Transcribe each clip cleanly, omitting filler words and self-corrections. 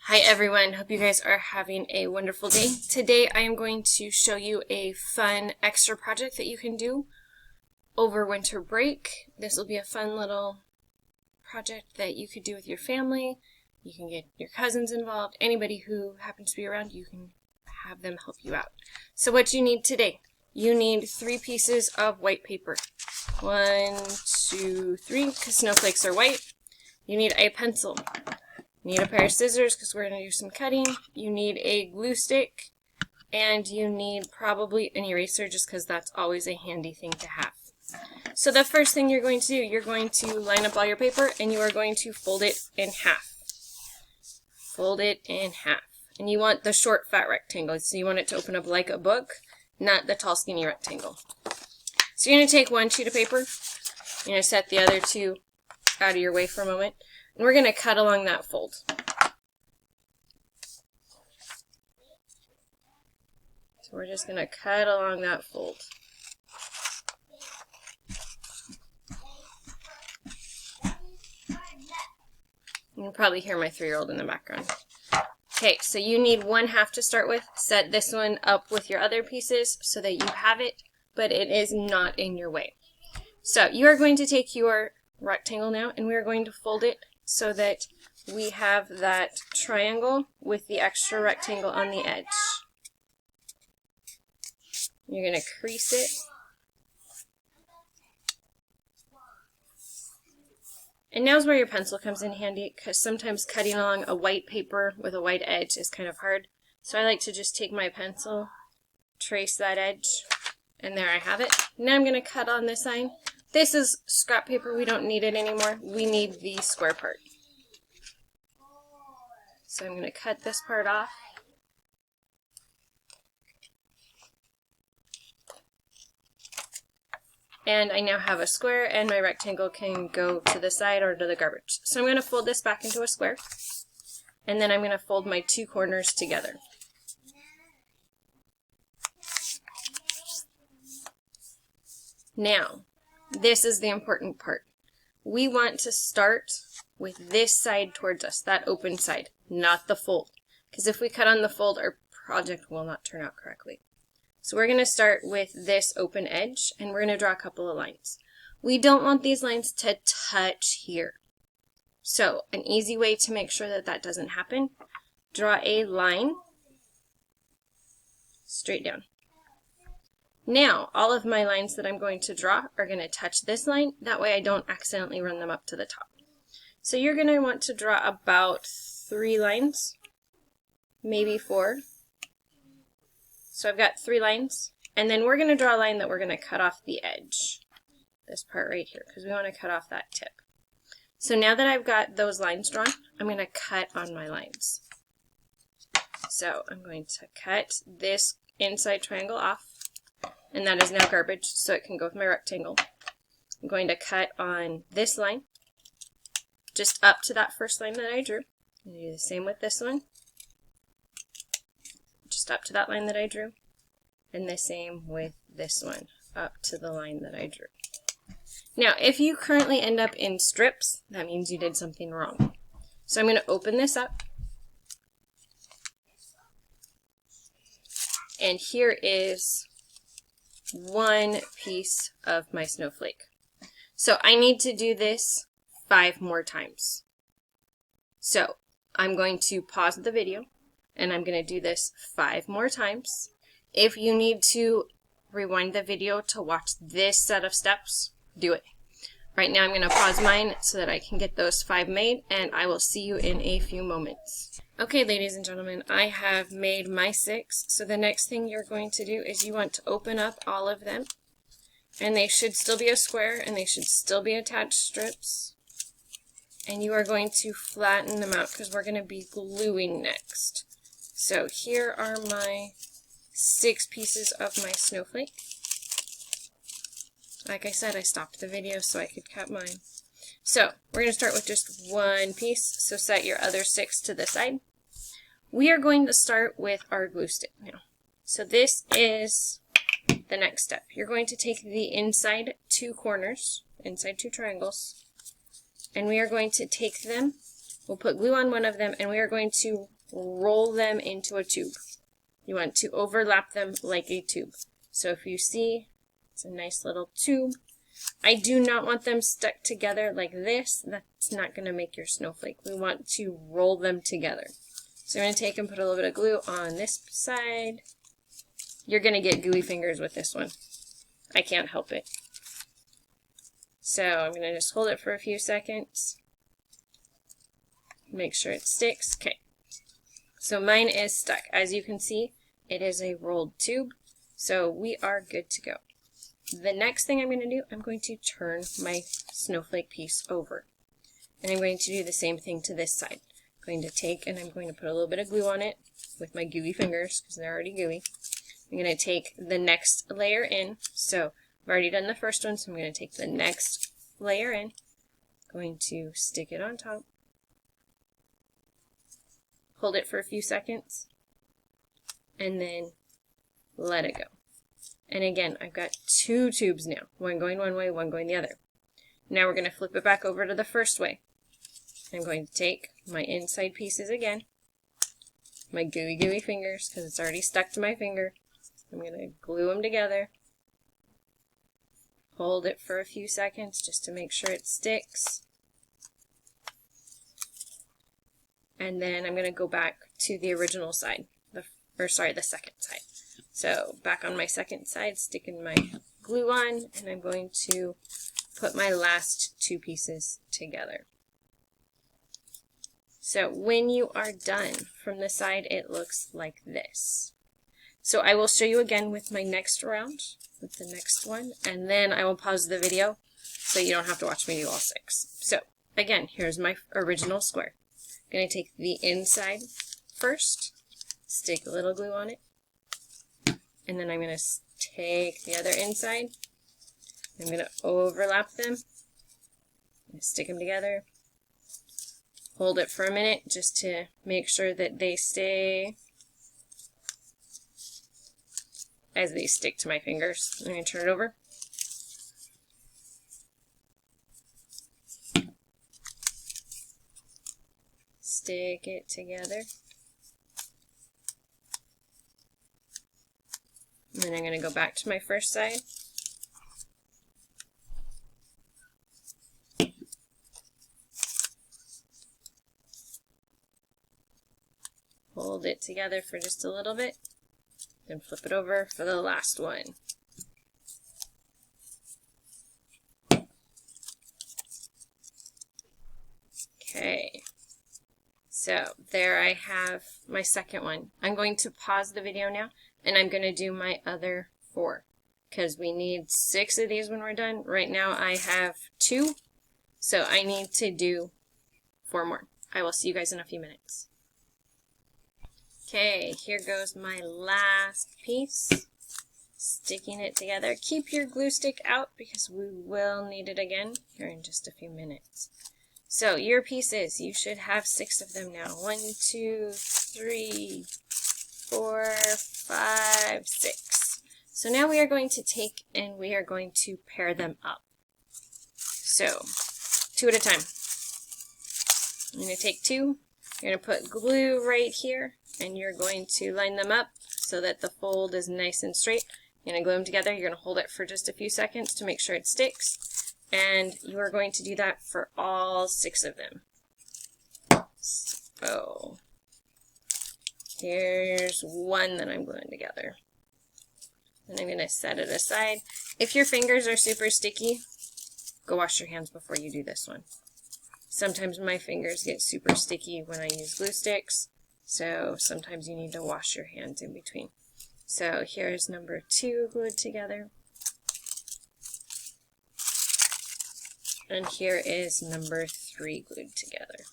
Hi everyone, hope you guys are having a wonderful day. Today I am going to show you a fun extra project that you can do over winter break. This will be a fun little project that you could do with your family. You can get your cousins involved, anybody who happens to be around, you can have them help you out. So what you need today, you need 3 pieces of white paper. 1, 2, 3, because snowflakes are white. You need a pencil. You need a pair of scissors because we're going to do some cutting. You need a glue stick, and you need probably an eraser just because that's always a handy thing to have. So the first thing you're going to do, you're going to line up all your paper and you are going to fold it in half. Fold it in half. And you want the short fat rectangle, so you want it to open up like a book, not the tall skinny rectangle. So you're going to take one sheet of paper, you're going to set the other two out of your way for a moment. And we're going to cut along that fold. So we're just going to cut along that fold. You can probably hear my 3-year-old in the background. Okay, so you need 1/2 to start with. Set this one up with your other pieces so that you have it, but it is not in your way. So you are going to take your rectangle now, and we are going to fold it so that we have that triangle with the extra rectangle on the edge. You're going to crease it. And now's where your pencil comes in handy, because sometimes cutting along a white paper with a white edge is kind of hard. So I like to just take my pencil, trace that edge, and there I have it. Now I'm going to cut on this side. This is scrap paper, we don't need it anymore. We need the square part. So I'm going to cut this part off. And I now have a square, and my rectangle can go to the side or to the garbage. So I'm going to fold this back into a square, and then I'm going to fold my 2 corners together. Now, this is the important part. We want to start with this side towards us, that open side, not the fold. Because if we cut on the fold, our project will not turn out correctly. So we're going to start with this open edge, and we're going to draw a couple of lines. We don't want these lines to touch here. So an easy way to make sure that that doesn't happen, draw a line straight down. Now, all of my lines that I'm going to draw are going to touch this line. That way I don't accidentally run them up to the top. So you're going to want to draw about 3 lines, maybe 4. So I've got 3 lines. And then we're going to draw a line that we're going to cut off the edge. This part right here, because we want to cut off that tip. So now that I've got those lines drawn, I'm going to cut on my lines. So I'm going to cut this inside triangle off. And that is now garbage, so it can go with my rectangle. I'm going to cut on this line, just up to that first line that I drew. I'm going to do the same with this one, just up to that line that I drew. And the same with this one, up to the line that I drew. Now, if you currently end up in strips, that means you did something wrong. So I'm going to open this up. And here is 1 piece of my snowflake. So I need to do this 5 more times. So I'm going to pause the video and I'm going to do this 5 more times. If you need to rewind the video to watch this set of steps, do it. Right now I'm going to pause mine so that I can get those 5 made, and I will see you in a few moments. Okay, ladies and gentlemen, I have made my 6. So the next thing you're going to do is you want to open up all of them. And they should still be a square, and they should still be attached strips. And you are going to flatten them out because we're going to be gluing next. So here are my 6 pieces of my snowflake. Like I said, I stopped the video so I could cut mine. So we're going to start with just 1 piece, so set your other 6 to the side. We are going to start with our glue stick now. So this is the next step. You're going to take the inside 2 corners, inside 2 triangles, and we are going to take them, we'll put glue on one of them, and we are going to roll them into a tube. You want to overlap them like a tube. So if you see, it's a nice little tube. I do not want them stuck together like this. That's not going to make your snowflake. We want to roll them together. So I'm going to take and put a little bit of glue on this side. You're going to get gooey fingers with this one. I can't help it. So I'm going to just hold it for a few seconds. Make sure it sticks. Okay. So mine is stuck. As you can see, it is a rolled tube. So we are good to go. The next thing I'm going to do, I'm going to turn my snowflake piece over. And I'm going to do the same thing to this side. I'm going to take and I'm going to put a little bit of glue on it with my gooey fingers because they're already gooey. I'm going to take the next layer in. So I've already done the first one, so I'm going to take the next layer in. Going to stick it on top. Hold it for a few seconds. And then let it go. And again, I've got two tubes now. One going one way, one going the other. Now we're going to flip it back over to the first way. I'm going to take my inside pieces again. My gooey fingers, because it's already stuck to my finger. I'm going to glue them together. Hold it for a few seconds just to make sure it sticks. And then I'm going to go back to the original side, the second side. So back on my second side, sticking my glue on, and I'm going to put my last two pieces together. So when you are done from the side, it looks like this. So I will show you again with my next round, with the next one, and then I will pause the video so you don't have to watch me do all six. So again, here's my original square. I'm going to take the inside first, stick a little glue on it, and then I'm going to take the other inside. I'm going to overlap them, stick them together, hold it for a minute just to make sure that they stay as they stick to my fingers. I'm going to turn it over. Stick it together. And then I'm going to go back to my first side. Hold it together for just a little bit. Then flip it over for the last one. Okay. So there I have my second one. I'm going to pause the video now and I'm going to do my other 4 because we need 6 of these when we're done. Right now I have 2, so I need to do 4 more. I will see you guys in a few minutes. Okay, here goes my last piece. Sticking it together. Keep your glue stick out because we will need it again here in just a few minutes. So your pieces, you should have 6 of them now. 1, 2, 3, 4, 5, 6. So now we are going to take and we are going to pair them up. So 2 at a time. I'm going to take 2. You're going to put glue right here and you're going to line them up so that the fold is nice and straight. You're going to glue them together. You're going to hold it for just a few seconds to make sure it sticks. And you are going to do that for all 6 of them. So here's one that I'm gluing together. And I'm going to set it aside. If your fingers are super sticky, go wash your hands before you do this one. Sometimes my fingers get super sticky when I use glue sticks, so sometimes you need to wash your hands in between. So here's number 2 glued together. And here is number 3 glued together.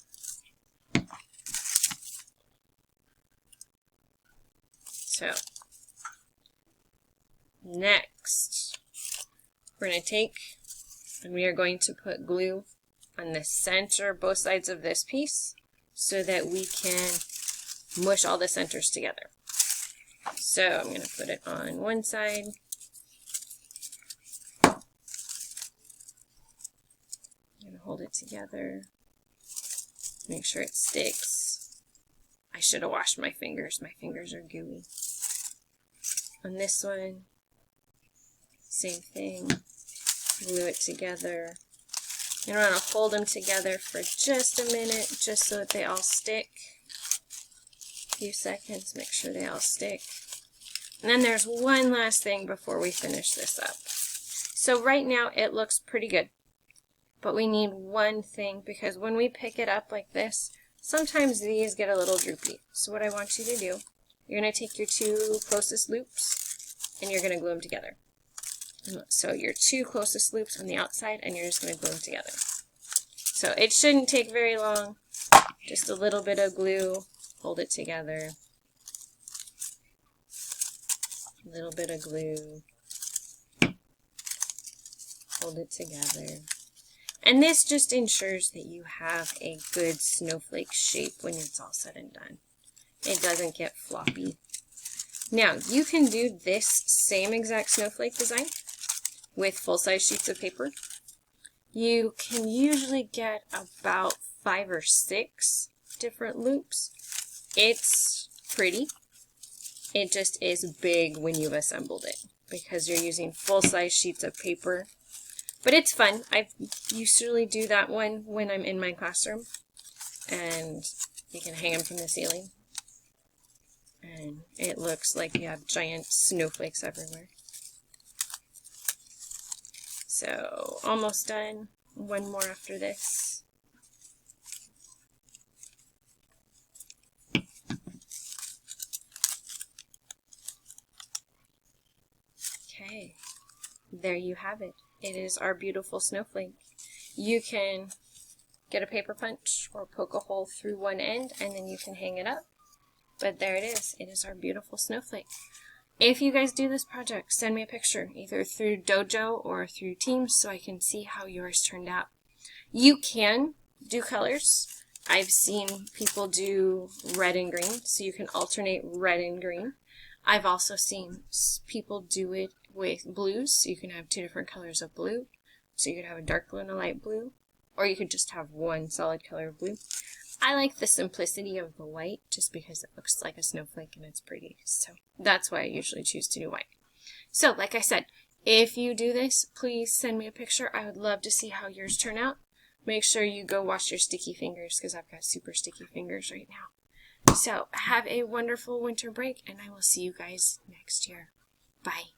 So, next, we're going to take and we are going to put glue on the center, both sides of this piece, so that we can mush all the centers together. So I'm going to put it on one side. I'm going to hold it together. Make sure it sticks. I should have washed my fingers. My fingers are gooey. On this one, same thing. Glue it together. You want to hold them together for just a minute, just so that they all stick. A few seconds, make sure they all stick. And then there's one last thing before we finish this up. So right now it looks pretty good, but we need one thing, because when we pick it up like this, sometimes these get a little droopy. So what I want you to do, you're going to take your two closest loops and you're going to glue them together. So your two closest loops on the outside, and you're just going to glue them together. So it shouldn't take very long, just a little bit of glue, hold it together. A little bit of glue, hold it together. And this just ensures that you have a good snowflake shape when it's all said and done. It doesn't get floppy. Now, you can do this same exact snowflake design with full-size sheets of paper. You can usually get about 5 or 6 different loops. It's pretty. It just is big when you've assembled it, because you're using full-size sheets of paper. But it's fun. I usually do that one when I'm in my classroom, and you can hang them from the ceiling. And it looks like you have giant snowflakes everywhere. So, almost done. One more after this. Okay, there you have it. It is our beautiful snowflake. You can get a paper punch or poke a hole through one end, and then you can hang it up. But there it is. It is our beautiful snowflake. If you guys do this project, send me a picture, either through Dojo or through Teams, so I can see how yours turned out. You can do colors. I've seen people do red and green, so you can alternate red and green. I've also seen people do it with blues, so you can have 2 different colors of blue. So you could have a dark blue and a light blue, or you could just have one solid color of blue. I like the simplicity of the white just because it looks like a snowflake and it's pretty. So that's why I usually choose to do white. So like I said, if you do this, please send me a picture. I would love to see how yours turn out. Make sure you go wash your sticky fingers, because I've got super sticky fingers right now. So have a wonderful winter break, and I will see you guys next year. Bye.